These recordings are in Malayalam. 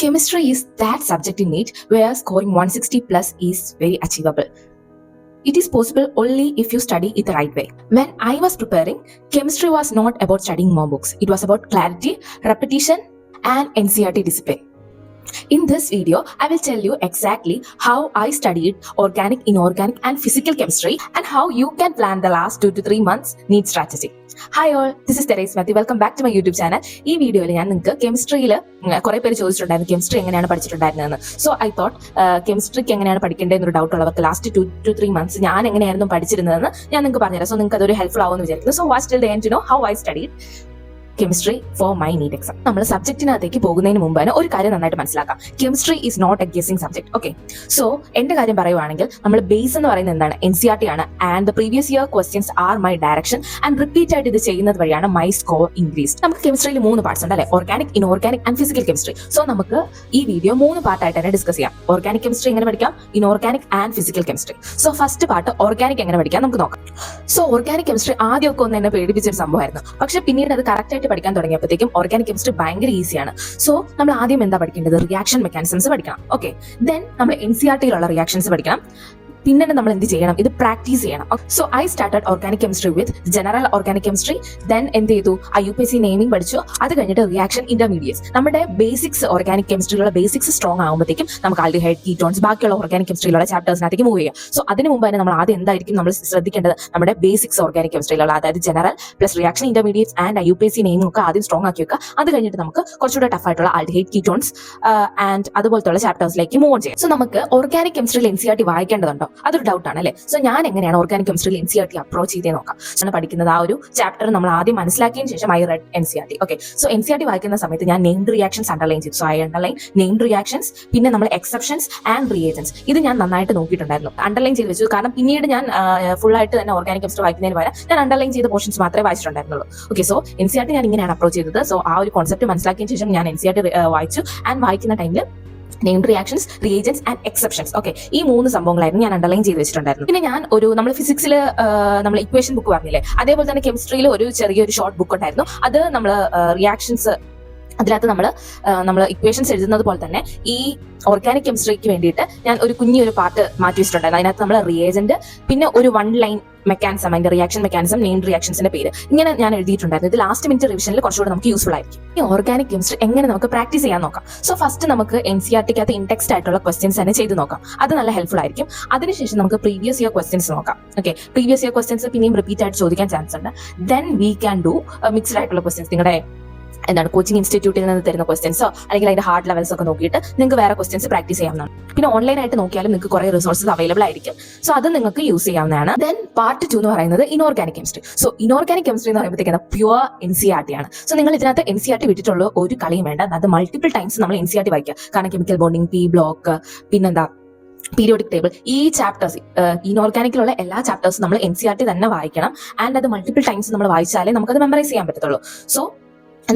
Chemistry is that subject in it where scoring 160 plus is very achievable. It is possible only if you study it the right way. When I was preparing, chemistry was not about studying more books. It was about clarity, repetition, and NCERT discipline. In this video, I will tell you exactly how I studied organic, inorganic, and physical chemistry and how you can plan the last 2 to 3 months NEET strategy. Hi all, this is Therese Matthew. Welcome back to my YouTube channel. ഈ വീഡിയോയിൽ ഞാൻ നിങ്ങൾക്ക് കെമിസ്ട്രിയിൽ കുറെ പേര് ചോദിച്ചിട്ടുണ്ടായിരുന്നു കെമിസ്ട്രി എങ്ങനെയാണ് പഠിച്ചിട്ടുണ്ടായിരുന്നതെന്ന്. സോ ഐ തോട്ട് കെമിസ്ട്രിക്ക് എങ്ങനെയാണ് പഠിക്കേണ്ടതെന്നൊരു ഡൗട്ട് ഉള്ളവർക്ക് ലാസ്റ്റ് 2 to 3 months ഞാൻ എങ്ങനെയായിരുന്നു പഠിച്ചിരുന്നതെന്ന് ഞാൻ നിങ്ങൾക്ക് പറഞ്ഞുതരാം. സോ നിങ്ങൾക്ക് അതൊരു ഹെൽപ്ഫുൾ ആവുമെന്ന് വിചാരിക്കുന്നു. So watch till the end to know how I studied chemistry for my NEET exam. നമ്മൾ സബ്ജക്റ്റിനകത്തേക്ക് പോകുന്നതിന് മുമ്പ് തന്നെ ഒരു കാര്യം നന്നായിട്ട് മനസ്സിലാക്കാം. Chemistry is not a guessing subject. Okay, so എന്റെ കാര്യം പറയുവാണെങ്കിൽ നമ്മൾ ബേസ് എന്ന് പറയുന്നത് എന്താണ്? NCERT ആണ്. And the previous year questions are my direction and repeat ആയിട്ട് ഇത് ചെയ്യുന്നത് വഴിയാണ് മൈ സ്കോർ ഇൻക്രീസ്. നമുക്ക് കെമിസ്ട്രിയിൽ 3 പാർട്സ് ഉണ്ട് അല്ലെ? Organic, inorganic and physical chemistry. So നമുക്ക് ഈ വീഡിയോ 3 പാർട്ടായിട്ട് തന്നെ ഡിസ്കസ് ചെയ്യാം. ഓർഗാനിക് കെമിസ്ട്രി എങ്ങനെ പഠിക്കാം, inorganic and physical chemistry. So first part organic എങ്ങനെ പഠിക്കാം നമുക്ക് നോക്കാം. സോ ഓർഗാനിക് കെമിസ്ട്രി ആദ്യമൊക്കെ ഒന്ന് എന്നെ പേടിപ്പിച്ചൊരു സംഭവമായിരുന്നു. പക്ഷെ പിന്നീട് അത് കറക്റ്റ് ആയിട്ട് പഠിക്കാൻ തുടങ്ങിയപ്പോഴത്തേക്കും ഓർഗാനിക് കെമിസ്ട്രി ഭയങ്കര ഈസിയാണ്. സോ നമ്മൾ ആദ്യം എന്താ പഠിക്കേണ്ടത്? റിയാക്ഷൻ മെക്കാനിസംസ് പഠിക്കണം. ഓക്കെ, ദെൻ നമ്മൾ NCERTയിലുള്ള റിയാക്ഷൻസ് പഠിക്കണം. പിന്നെ നമ്മൾ എന്ത് ചെയ്യണം? ഇത് പ്രാക്ടീസ് ചെയ്യണം. So I started organic chemistry with general organic chemistry. Then എന്ത് ചെയ്തു? IUPAC നെയിമിംഗ് പഠിച്ചു. അത് കഴിഞ്ഞിട്ട് റിയാക്ഷൻ ഇന്റർമീഡിയറ്റ്സ്. നമ്മുടെ ബേസിക്സ് ഓർഗാനിക് കെമിസ്ട്രിയിലുള്ള ബേസിക്സ് സ്ട്രോങ് ആകുമ്പോഴത്തേക്കും നമുക്ക് ആൽഡിഹൈഡ്, കീറ്റോൺസ്, ബാക്കിയുള്ള ഓർഗാനിക് കെമിസ്ട്രിയിലുള്ള ചാപ്റ്റേഴ്സിനകത്തേക്ക് മൂവ് ചെയ്യാം. സോ അതിന് മുമ്പ് തന്നെ നമ്മൾ ആദ്യം എന്തായിരിക്കും നമ്മൾ ശ്രദ്ധിക്കേണ്ടത്? നമ്മുടെ ബേസിക്സ് ഓർഗാനിക് കെമിസ്ട്രിയിലുള്ള, അതായത് general plus reaction intermediates and IUPAC naming ഒക്കെ ആദ്യം സ്ട്രോങ് ആക്കി വെക്കുക. അത് കഴിഞ്ഞിട്ട് നമുക്ക് കുറച്ചുകൂടെ ടഫ് ആയിട്ടുള്ള ആൽഡിഹൈഡ്, കീറ്റോൺസ് ആൻഡ് അതുപോലത്തെ ചാപ്റ്റേഴ്സിലേക്ക് മൂവ് ചെയ്യാം. സോ നമുക്ക് ഓർഗാനിക് കെമിസ്ട്രിയിൽ NCERT വായിക്കേണ്ടതുണ്ടോ? അതൊരു ഡൗട്ട് ആണ് അല്ലേ? സോ ഞാൻ എങ്ങനെയാണ് ഓർഗാനിക് കെമിസ്ട്രിയിൽ NCERT അപ്രോച്ച് ചെയ്തേ നോക്കാം. പഠിക്കുന്നത് ആ ഒരു ചാപ്റ്റർ നമ്മൾ ആദ്യം മനസ്സിലാക്കിയതിന് ശേഷം I read NCERT. Okay, so NCERT വായിക്കുന്ന സമയത്ത് ഞാൻ നെയിംഡ് റിയാക്ഷൻസ് അണ്ടർലൈൻ ചെയ്തു. So I underline named reactions, പിന്നെ നമ്മൾ എക്സെപ്ഷൻസ് ആൻഡ് റിയേജൻസ്. ഇത് ഞാൻ നന്നായിട്ട് നോക്കിയിട്ടുണ്ടായിരുന്നു, അണ്ടർലൈൻ ചെയ്ത് വെച്ചു. കാരണം പിന്നീട് ഞാൻ ഫുൾ ആയിട്ട് തന്നെ ഓർഗാനിക് കെമിസ്ട്രി വായിക്കുന്നതിന് പകരം ഞാൻ അണ്ടർലൈൻ ചെയ്ത പോർഷൻസ് മാത്രമേ വായിച്ചിട്ടുണ്ടായിരുന്നുള്ളൂ. ഓക്കെ, സോ NCERT ഞാൻ ഇങ്ങനെയാണ് അപ്രോച്ച് ചെയ്തത്. സോ ആ ഒരു കോൺസെപ്റ്റ് മനസ്സിലാക്കിയതിന് ശേഷം ഞാൻ NCERT വായിച്ചു. ആൻഡ് വായിക്കുന്ന ടൈമിൽ named reactions, reagents and exceptions, okay, ഈ 3 സംഭവങ്ങളായിരുന്നു ഞാൻ അണ്ടർലൈൻ ചെയ്ത് വെച്ചിട്ടുണ്ടായിരുന്നു. പിന്നെ ഞാൻ നമ്മൾ ഫിസിക്സിൽ നമ്മൾ ഇക്വേഷൻ ബുക്ക് പറഞ്ഞില്ലേ, അതേപോലെ തന്നെ കെമിസ്ട്രിയിൽ ഒരു ചെറിയൊരു ഷോർട്ട് ബുക്ക് ഉണ്ടായിരുന്നു. അത് നമ്മൾ റിയാക്ഷൻസ്, അതിനകത്ത് നമ്മൾ ഇക്വേഷൻസ് എഴുതുന്നത് പോലെ തന്നെ ഈ ഓർഗാനിക് കെമിസ്ട്രിക്ക് വേണ്ടിയിട്ട് ഞാൻ ഒരു കുഞ്ഞൊരു പാർട്ട് മാറ്റി വെച്ചിട്ടുണ്ടായിരുന്നു. അതിനകത്ത് നമ്മൾ റിയേജന്റ്, പിന്നെ ഒരു 1 ലൈൻ മെക്കാനിസം, അതിന്റെ റിയാക്ഷൻ മെക്കാനിസം, നെയിംഡ് റിയാക്ഷൻസിന്റെ പേര് ഇങ്ങനെ ഞാൻ എഴുതിയിട്ടുണ്ടായിരുന്നു. ഇത് ലാസ്റ്റ് മിനിറ്റ് റിവിഷനിൽ കുറച്ചുകൂടെ നമുക്ക് യൂസ്ഫുൾ ആയിരിക്കും. ഈ ഓർഗാനിക് കെമിസ്ട്രി എങ്ങനെ നമുക്ക് പ്രാക്ടീസ് ചെയ്യാൻ നോക്കാം. സോ ഫസ്റ്റ് നമുക്ക് NCERTക്കകത്ത് ഇൻടെക്സ്റ്റ് ആയിട്ടുള്ള ക്വസ്റ്റ്യൻസ് തന്നെ ചെയ്ത് നോക്കാം. അത് നല്ല ഹെൽപ്ഫുൾ ആയിരിക്കും. അതിനുശേഷം നമുക്ക് പ്രീവിയസ് ഇയർ ക്വസ്റ്റ്യൻസ് നോക്കാം. ഓക്കെ, പ്രീവിയസ് ഇയർ ക്വസ്റ്റ്യൻസ് പിന്നെയും റിപ്പീറ്റ് ആയിട്ട് ചോദിക്കാൻ ചാൻസ് ഉണ്ട്. Then we can do mixed ആയിട്ടുള്ള ക്വസ്റ്റ്യൻസ്. നിങ്ങളുടെ കോച്ചിങ് ഇൻസ്റ്റിറ്റ്യൂട്ടിൽ നിന്ന് തരുന്ന ക്വസ്റ്റ്യൻസോ അല്ലെങ്കിൽ അതിന്റെ ഹാർഡ് ലെവൽസ് ഒക്കെ നോക്കിയിട്ട് നിങ്ങൾക്ക് വേറെ ക്വസ്റ്റ്യൻസ് പ്രാക്ടീസ് ചെയ്യാവുന്നതാണ്. പിന്നെ ഓൺലൈൻ ആയിട്ട് നോക്കിയാലും നിങ്ങൾക്ക് കുറെ റിസോഴ്സസ് അവൈലബിൾ ആയിരിക്കും. സോ അത് നിങ്ങൾക്ക് യൂസ് ചെയ്യാവുന്നതാണ്. ദെൻ പാർട്ട് 2 എന്ന് പറയുന്നത് inorganic chemistry. So inorganic chemistry എന്ന് പറയുമ്പോഴത്തേക്കാണ് പ്യുവർ NCERT ആണ്. സോ നിങ്ങൾ ഇതിനകത്ത് NCERT വിട്ടിട്ടുള്ള ഒരു കളിയും വേണ്ട. അത് മൾട്ടിപ്പിൾ ടൈംസ് നമ്മൾ NCERT വായിക്കുക. കാരണം കെമിക്കൽ ബോണ്ടിങ്, P ബ്ലോക്ക്, പിന്നെന്താ പീരിയോഡിക് ടേബിൾ, ഈ ചാപ്റ്റേഴ്സ് ഇനോർഗാനിക്കിലുള്ള എല്ലാ ചാപ്റ്റേഴ്സും നമ്മൾ NCERT തന്നെ വായിക്കണം. ആൻഡ് അത് മൾട്ടിപ്പിൾ ടൈംസ് നമ്മൾ വായിച്ചാലേ നമുക്കത് മെമ്മറൈസ് ചെയ്യാൻ പറ്റത്തുള്ളൂ. സോ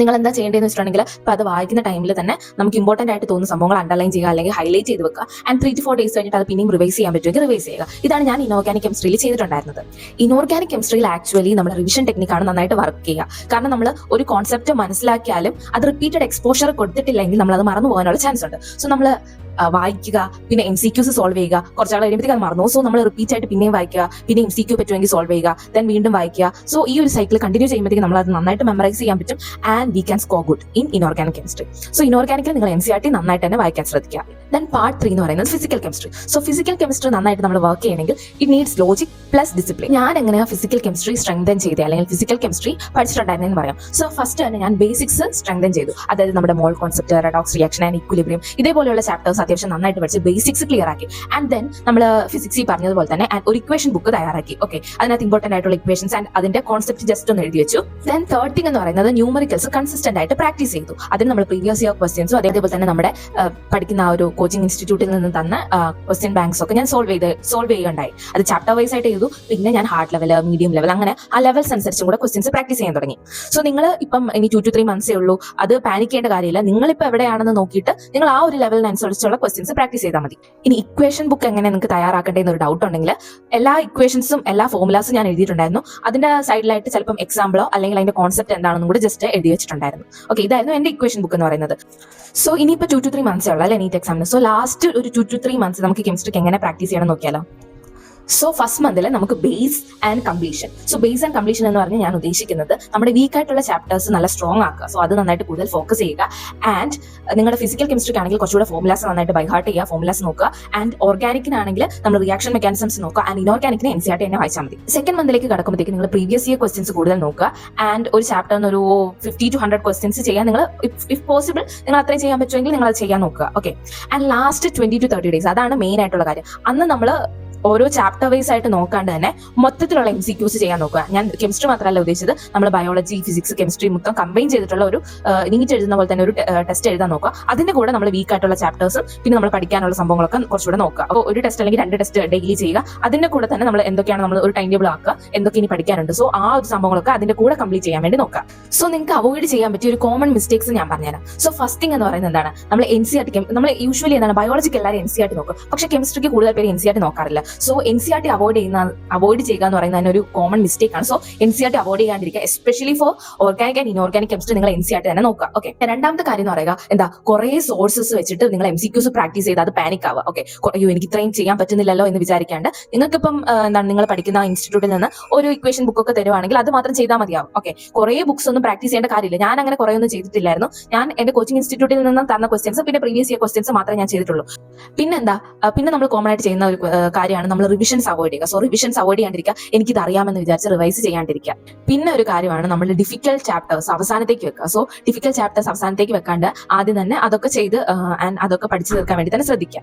നിങ്ങൾ എന്താ ചെയ്യേണ്ടതെന്ന് വെച്ചിട്ടുണ്ടെങ്കിൽ ഇപ്പൊ അത് വായിക്കുന്ന ടൈമിൽ തന്നെ നമുക്ക് ഇമ്പോർട്ടന്റ് ആയിട്ട് തോന്നുന്ന സംഭവങ്ങൾ അണ്ടർലൈൻ ചെയ്യുക അല്ലെങ്കിൽ ഹൈലൈറ്റ് ചെയ്ത് വെക്കുക. ആൻഡ് 3 to 4 days കഴിഞ്ഞിട്ട് അത് പിന്നെയും റിവൈസ് ചെയ്യാൻ പറ്റുമെങ്കിൽ റിവൈസ് ചെയ്യുക. ഇതാണ് ഞാൻ ഇനോർഗാനിക് കെമിസ്ട്രിയിൽ ചെയ്തിട്ടുണ്ടായിരുന്നത്. ഇനോർഗാനിക് കെമിസ്ട്രിയിൽ ആക്ച്വലി നമ്മുടെ റിവിഷൻ ടെക്നിക്കാണ് നന്നായിട്ട് വർക്ക് ചെയ്യുക. കാരണം നമ്മൾ ഒരു കോൺസെപ്റ്റ് മനസ്സിലാക്കിയാലും അത് റിപ്പീറ്റഡ് എക്സ്പോഷർ കൊടുത്തിട്ടില്ലെങ്കിൽ നമ്മൾ അത് മറന്നു പോകാനുള്ള ചാൻസ് ഉണ്ട്. സോ നമ്മൾ വായിക്കുക, പിന്നെ MCQs സോൾവ് ചെയ്യുക. കുറച്ചാൾ കഴിയുമ്പോഴത്തേക്ക് അത് മറന്നു. സോ നമ്മൾ റിപ്പീറ്റ് ആയിട്ട് പിന്നെയും വായിക്കുക, പിന്നെ MCQ പറ്റുമെങ്കിൽ സോൾവ് ചെയ്യുക, ദെൻ വീണ്ടും വായിക്കുക. സോ ഈ ഒരു സൈക്കിൾ കണ്ടിന്യൂ ചെയ്യുമ്പോഴത്തേക്ക് നമ്മൾ അത് നന്നായിട്ട് മെമ്മറൈസ് ചെയ്യാൻ പറ്റും. And we can score good in inorganic chemistry. So ഇനോർഗാനിക്കിൽ നിങ്ങൾ NCERT നന്നായിട്ട് തന്നെ വായിക്കാൻ ശ്രദ്ധിക്കുക. ദെൻ പാർട്ട് 3 എന്ന് പറയുന്നത് physical chemistry. So physical chemistry നന്നായിട്ട് നമ്മൾ വർക്ക് ചെയ്യണമെങ്കിൽ it needs logic plus discipline. ഞാൻ എങ്ങനെയാണ് ഫിസിക്കൽ കെമിസ്ട്രി സ്ട്രെങ്തൻ ചെയ്തത് അല്ലെങ്കിൽ ഫിസിക്കൽ കെമിസ്ട്രി പഠിച്ചിട്ടുണ്ടായിരുന്നെന്ന് പറയാം. സോ ഫസ്റ്റ് തന്നെ ഞാൻ ബേസിക്സ് സ്ട്രെങ്തൻ ചെയ്തു. അതായത് നമ്മുടെ മോൾ concept, redox reaction and equilibrium, ഇതേപോലെയുള്ള ചാപ്റ്റേഴ്സ് അത്യാവശ്യം നന്നായിട്ട് പഠിച്ച് ബേസിക്സ് ക്ലിയർ ആക്കി. ആൻഡ് ദെൻ നമ്മൾ ഫിസിക്സിൽ പറഞ്ഞതുപോലെ തന്നെ ഒരു ഇക്വേഷൻ ബുക്ക് തയ്യാറാക്കി. ഓക്കെ, അതിനകത്ത് ഇമ്പോർട്ടന്റ് ആയിട്ടുള്ള ഇക്വേഷൻസ് ആൻഡ് അതിന്റെ കോൺസെപ്റ്റ് ജസ്റ്റ് ഒന്ന് എഴുതി വെച്ചു. ദെൻ തേർഡ് തിങ് എന്ന് പറയുന്നത് ന്യൂമറിക്കൽസ് കൺസിസ്റ്റന്റ് ആയിട്ട് പ്രാക്ടീസ് ചെയ്തു. അതിന് നമ്മൾ പ്രീവിയസ് ഇയർ ക്വസ്റ്റ്യൻസും അതേപോലെ തന്നെ നമ്മുടെ പഠിക്കുന്ന ആ ഒരു കോച്ചിങ് ഇൻസ്റ്റിറ്റ്യൂട്ടിൽ നിന്ന് തന്ന ക്വസ്റ്റ്യൻ ബാങ്ക്സ് ഒക്കെ ഞാൻ സോൾവ് ചെയ്യുകയുണ്ടായി. അത് ചാപ്റ്റർ വൈസ് ആയിട്ട് ചെയ്തു. പിന്നെ ഞാൻ ഹാർഡ് ലെവൽ, മീഡിയം ലെവൽ, അങ്ങനെ ആ ലെവൽസ് അനുസരിച്ചും കൂടെ ക്വസ്റ്റ്യൻസ് പ്രാക്ടീസ് ചെയ്യാൻ തുടങ്ങി. സോ നിങ്ങൾ ഇപ്പം ഇനി 2 to 3 months ഉള്ളൂ, അത് പാനിക് ചെയ്യേണ്ട കാര്യമില്ല. നിങ്ങളിപ്പോൾ എവിടെയാണെന്ന് നോക്കിയിട്ട് നിങ്ങൾ ആ ഒരു ലെവലിനനുസരിച്ചുള്ള ഉള്ള ക്വസ്റ്റ്യൻസ് പ്രാക്ടീസ് ചെയ്താൽ മതി. ഇനി ഇക്വേഷൻ ബുക്ക് എങ്ങനെ നിങ്ങൾക്ക് തയ്യാറാക്കേണ്ടതെന്ന് ഒരു ഡൗട്ട് ഉണ്ടെങ്കിൽ എല്ലാ ഇക്വേഷൻസും എല്ലാ ഫോർമുലാസും ഞാൻ എഴുതിയിട്ടുണ്ടായിരുന്നു. അതിന്റെ സൈഡിലായിട്ട് ചിലപ്പം എക്സാമ്പിളോ അല്ലെങ്കിൽ അതിന്റെ കോൺസെപ്റ്റ് എന്താണെന്നും കൂടി ജസ്റ്റ് എഴുതി വെച്ചിട്ടുണ്ടായിരുന്നു. ഓക്കെ, ഇതായിരുന്നു എന്റെ ഇക്വേഷൻ ബുക്ക് എന്ന് പറയുന്നത്. സോ ഇനിയിപ്പോൾ 2 to 3 months ഉള്ള അല്ലെ നീറ്റ് എക്സാമിന്. സോ ലാസ്റ്റ് ഒരു 2 to 3 months നമുക്ക് കെമിസ്ട്രിക്ക് എങ്ങനെ പ്രാക്ടീസ് ചെയ്യണം നോക്കിയാലോ. സോ ഫസ്റ്റ് മന്തിൽ നമുക്ക് base and completion. So base and completion എന്ന് പറഞ്ഞാൽ ഞാൻ ഉദ്ദേശിക്കുന്നത് നമ്മുടെ വീക്ക് ആയിട്ടുള്ള ചാപ്റ്റേഴ്സ് നല്ല സ്ട്രോങ് ആക്കുക. സോ അത് നന്നായിട്ട് കൂടുതൽ ഫോക്കസ് ചെയ്യുക. ആൻഡ് നിങ്ങളുടെ ഫിസിക്കൽ കെമിസ്ട്രിക്ക് ആണെങ്കിൽ കുറച്ചുകൂടെ ഫോർമുലാസ് നന്നായിട്ട് ബൈ ഹാർട്ട് ചെയ്യുക, ഫോർമുലാസ് നോക്കുക. ആൻഡ് ഓർഗാനിക്കിനാണെങ്കിൽ നമ്മൾ റിയാക്ഷൻ മെക്കാനിസംസ് നോക്കുക. ആൻഡ് ഇനോർഗാനിക്കിന് NCERT തന്നെ വായിച്ചാൽ മതി. സെക്കൻഡ് മന്തിലേക്ക് കടക്കുമ്പോഴത്തേക്ക് നിങ്ങൾ പ്രീവിയസ് ഇയർ ക്വസ്റ്റ്യൻസ് കൂടുതൽ നോക്കുക. ആൻഡ് ഒരു ചാപ്റ്ററിന് ഒരു 50 to 100 ക്വസ്റ്റ്യൻസ് ചെയ്യാൻ നിങ്ങൾ ഇഫ് പോസിബിൾ നിങ്ങൾ അത്രയും ചെയ്യാൻ പറ്റുമെങ്കിൽ നിങ്ങൾ അത് ചെയ്യാൻ നോക്കുക. Okay, and last 20 to 30 days അതാണ് മെയിൻ ആയിട്ടുള്ള കാര്യം. അന്ന് നമ്മൾ ഓരോ ചാപ്റ്റർ വൈസ് ആയിട്ട് നോക്കാണ്ട് തന്നെ മൊത്തത്തിലുള്ള MCQs ചെയ്യാൻ നോക്കുക. ഞാൻ കെമിസ്ട്രി മാത്രമല്ല ഉദ്ദേശിച്ചത്, നമ്മൾ ബയോളജി, ഫിസിക്സ്, കെമിസ്ട്രി മൊത്തം കമ്പൈൻ ചെയ്തിട്ടുള്ള ഒരു നീറ്റ് എഴുതുന്ന പോലെ തന്നെ ഒരു ടെസ്റ്റ് എഴുതാൻ നോക്കുക. അതിന്റെ കൂടെ നമ്മൾ വീക്ക് ആയിട്ടുള്ള ചാപ്റ്റേഴ്സും പിന്നെ നമ്മൾ പഠിക്കാനുള്ള സംഭവങ്ങളൊക്കെ കുറച്ചുകൂടെ നോക്കുക. അപ്പോൾ ഒരു ടെസ്റ്റ് അല്ലെങ്കിൽ 2 ടെസ്റ്റ് ഡെയിലി ചെയ്യുക. അതിന്റെ കൂടെ തന്നെ നമ്മൾ എന്തൊക്കെയാണ് നമ്മൾ ഒരു ടൈം ടേബിൾ ആക്കുക, എന്തൊക്കെ ഇനി പഠിക്കാനുണ്ട്. സോ ആ ഒരു സംഭവങ്ങളൊക്കെ അതിന്റെ കൂടെ കംപ്ലീറ്റ് ചെയ്യാൻ വേണ്ടി നോക്കുക. സോ നിങ്ങൾക്ക് അവോയ്ഡ് ചെയ്യാൻ പറ്റിയ ഒരു കോമൺ മിസ്റ്റേക്സ് ഞാൻ പറഞ്ഞുതരാം. സോ ഫസ്റ്റ് തിങ് എന്ന് പറയുന്നത് എന്താണ്, നമ്മൾ NCERT നമ്മൾ യൂഷ്വലി എന്താണ് ബയോളജിക്ക് എല്ലാവരും NCERT നോക്കും, പക്ഷേ കെമിസ്ട്രിക്ക് കൂടുതൽ പേര് NCERT നോക്കാറില്ല. സോ NCERT അവോയ്ഡ് ചെയ്യുക എന്ന് പറയുന്നത് ഒരു കോമൺ മിസ്റ്റേക്ക് ആണ്. സോ NCERT അവോയ്ഡ് ചെയ്യാണ്ടിരിക്കുക. Especially for organic and inorganic chemistry നിങ്ങൾ NCERT തന്നെ നോക്കുക. ഓക്കെ, രണ്ടാമത്തെ കാര്യം എന്ന് പറയുക എന്താ, കുറെ സോഴ്സസ് വെച്ചിട്ട് നിങ്ങൾ MCQs പ്രാക്ടീസ് ചെയ്ത് അത് പാനിക് ആവുക. ഓക്കെ, അയ്യോ എനിക്ക് ഇത്രയും ചെയ്യാൻ പറ്റുന്നില്ലല്ലോ എന്ന് വിചാരിക്കാണ്ട് നിങ്ങൾക്കിപ്പം എന്താണ് നിങ്ങൾ പഠിക്കുന്ന ഇൻസ്റ്റിറ്റ്യൂട്ടിൽ നിന്ന് ഒരു ഇക്വേഷൻ ബുക്ക് ഒക്കെ തരുവാണെങ്കിൽ അത് മാത്രം ചെയ്താൽ മതിയാവും. ഓക്കെ, കുറെ ബുക്സ് ഒന്നും പ്രാക്ടീസ് ചെയ്യേണ്ട കാര്യമില്ല. ഞാൻ അങ്ങനെ കുറെ ഒന്നും ചെയ്തിട്ടില്ലായിരുന്നു. ഞാൻ എന്റെ കോച്ചിങ് ഇൻസ്റ്റിറ്റ്യൂട്ടിൽ നിന്ന് തന്ന ക്വസ്റ്റ്യൻസ് പിന്നെ പ്രീവിയസ് ഇയർ ക്വസ്റ്റ്യൻസ് മാത്രമേ ഞാൻ ചെയ്തിട്ടുള്ളൂ. പിന്നെ നമ്മൾ കോമൺ ആയിട്ട് ചെയ്യുന്ന ഒരു കാര്യമാണ് നമ്മൾ റിവിഷൻസ് അവോയ്ഡ് ചെയ്യുക. സോ റിവിഷൻസ് അവോയ്ഡ് ചെയ്യാണ്ടിരിക്കുക. എനിക്കിത് അറിയാമെന്ന് വിചാരിച്ച് റിവൈസ് ചെയ്യാണ്ടിരിക്കുക. പിന്നെ ഒരു കാര്യമാണ് നമ്മൾ ഡിഫിക്കൽട്ട് ചാപ്റ്റേഴ്സ് അവസാനത്തേക്ക് വെക്കുക. സോ ഡിഫിക്കൽട്ട് ചാപ്റ്റേഴ്സ് അവസാനത്തേക്ക് വെക്കാണ്ട് ആദ്യം തന്നെ അതൊക്കെ ചെയ്ത് അതൊക്കെ പഠിച്ചു തീർക്കാൻ വേണ്ടി തന്നെ ശ്രദ്ധിക്കുക.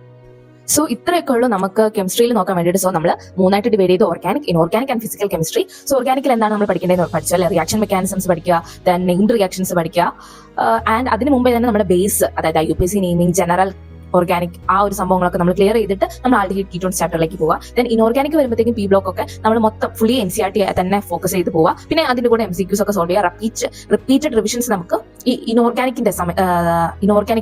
സോ ഇത്രയൊക്കെ ഉള്ളൂ നമുക്ക് കെമിസ്ട്രിയിൽ നോക്കാൻ വേണ്ടിയിട്ട്. സോ നമ്മൾ 3 ഡിവൈഡ് ചെയ്ത് organic, inorganic and physical chemistry. So ഓർഗാനിക്കിൽ എന്താണ് നമ്മൾ പഠിക്കേണ്ടത് പഠിച്ചു അല്ലെ, റിയാക്ഷൻ മെക്കാനിസംസ് പഠിക്കുക, ദെൻ നെയിംഡ് റിയാക്ഷൻസ് പഠിക്കുക. ആൻഡ് അതിന് മുമ്പേ തന്നെ നമ്മുടെ ബേസ്, അതായത് IUPAC നെയിമിംഗ്, ജനറൽ ഓർഗാനിക് ആ ഒരു സംഭവങ്ങളൊക്കെ നമ്മൾ ക്ലിയർ ചെയ്തിട്ട് നമ്മൾ ആൾഡിഹൈഡ് കീറ്റോൺസ് ചാപ്റ്ററിലേക്ക് പോവുക. ദെൻ ഇനോർഗാനിക് വരുമ്പോഴത്തേക്കും P ബ്ലോക്ക് ഒക്കെ നമ്മൾ മൊത്തം ഫുള്ളി NCERT തന്നെ ഫോക്കസ് ചെയ്ത് പോവുക. പിന്നെ അതിന്റെ കൂടെ MCQs ഒക്കെ സോൾവ് ചെയ്യുക. റിപ്പീറ്റഡ് റിവിഷൻസ് നമുക്ക് ഈ ഇനോർഗാനിക്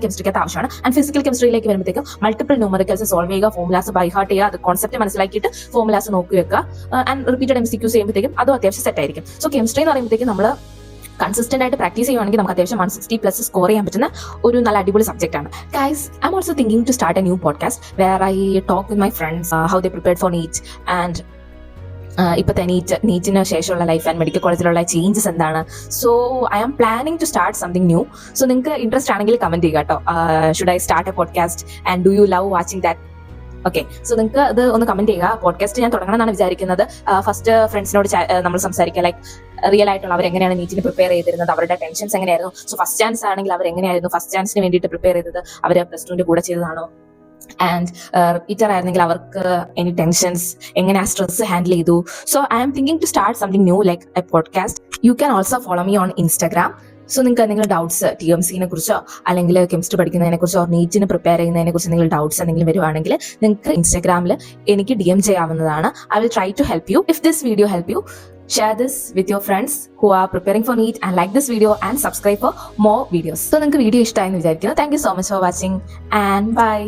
കെമിസ്ട്രിക്കകത്ത് ആവശ്യമാണ്. ആൻഡ് ഫിസിക്കൽ കെമിസ്ട്രിയിലേക്ക് വരുമ്പോഴത്തേക്കും മൾട്ടിപ്പിൾ ന്യൂമറിക്കൽസ് സോൾവ് ചെയ്യുക, ഫോർമുലാസ് ബൈ ഹാർട്ട് ചെയ്യുക, അത് കോൺസെപ്റ്റ് മനസ്സിലാക്കിയിട്ട് ഫോർമുലാസ് നോക്കി വെക്കുക. ആൻഡ് റിപ്പീറ്റഡ് MCQs ചെയ്യുമ്പോഴത്തേക്കും അതും അത്യാവശ്യം സെറ്റ് ആയിരിക്കും. സോ കെമിസ്ട്രി എന്ന് പറയുമ്പോഴത്തേക്കും നമ്മൾ കൺസിസ്റ്റന്റ് ആയിട്ട് പ്രാക്ടീസ് ചെയ്യുവാണെങ്കിൽ നമുക്ക് അത്യാവശ്യം 160+ സ്കോർ ചെയ്യാൻ പറ്റുന്ന ഒരു നല്ല അടിപൊളി സബ്ജക്റ്റ് ആണ്. Guys, I am also thinking to start a new podcast where I talk with my friends how they prepared for NEET and ഇപ്പോഴത്തെ നീറ്റിന് ശേഷമുള്ള ലൈഫ് ആൻഡ് മെഡിക്കൽ കോളേജിലുള്ള ചേഞ്ചസ് എന്താണ്. So I am planning to start something new. So നിങ്ങൾക്ക് ഇൻട്രസ്റ്റ് ആണെങ്കിൽ കമന്റ് ചെയ്യുക കേട്ടോ. Should I start a podcast and do you love watching that? Okay, so നിങ്ങൾക്ക് അത് ഒന്ന് കമന്റ് ചെയ്യുക. പോഡ്കാസ്റ്റ് ഞാൻ തുടങ്ങണമെന്നാണ് വിചാരിക്കുന്നത്. ഫസ്റ്റ് ഫ്രണ്ട്സിനോട് നമ്മൾ സംസാരിക്കുക, ലൈക്ക് റിയൽ ആയിട്ടുള്ള അവർ എങ്ങനെയാണ് നീറ്റിന് പ്രിപ്പയർ ചെയ്തിരുന്നത്, അവരുടെ ടെൻഷൻസ് എങ്ങനെയായിരുന്നു. സോ ഫസ്റ്റ് ചാൻസ് ആണെങ്കിൽ അവർ എങ്ങനെയായിരുന്നു ഫസ്റ്റ് ചാൻസിന് വേണ്ടിയിട്ട് പ്രിപ്പയർ ചെയ്തത്, അവർ +2 കൂടെ ചെയ്തതാണോ, ആൻഡ് റിപ്പീറ്റർ ആയിരുന്നെങ്കിൽ അവർക്ക് എനി ടെൻഷൻസ് എങ്ങനെ ആ സ്ട്രെസ് ഹാൻഡിൽ ചെയ്തു. So I am thinking to start something new like a podcast. You can also follow me on Instagram. So നിങ്ങൾക്ക് എന്തെങ്കിലും ഡൗട്ട്സ് TMCനെ കുറിച്ചോ അല്ലെങ്കിൽ കെമിസ്ട്രി പഠിക്കുന്നതിനെ കുറിച്ചോ നീറ്റിന് പ്രിപ്പയർ ചെയ്യുന്നതിനെ കുറിച്ച് എന്തെങ്കിലും ഡൗട്ട്സ് എന്തെങ്കിലും വരുവാണെങ്കിൽ നിങ്ങൾക്ക് Instagramൽ എനിക്ക് DM ചെയ്യാവുന്നതാണ്. I will try to help you. If this video help you, share this with your friends who are preparing for NEET and like this video and subscribe for more videos. So നിങ്ങൾക്ക് വീഡിയോ ഇഷ്ടമായെന്ന് വിചാരിക്കുന്നു. Thank you so much for watching and bye.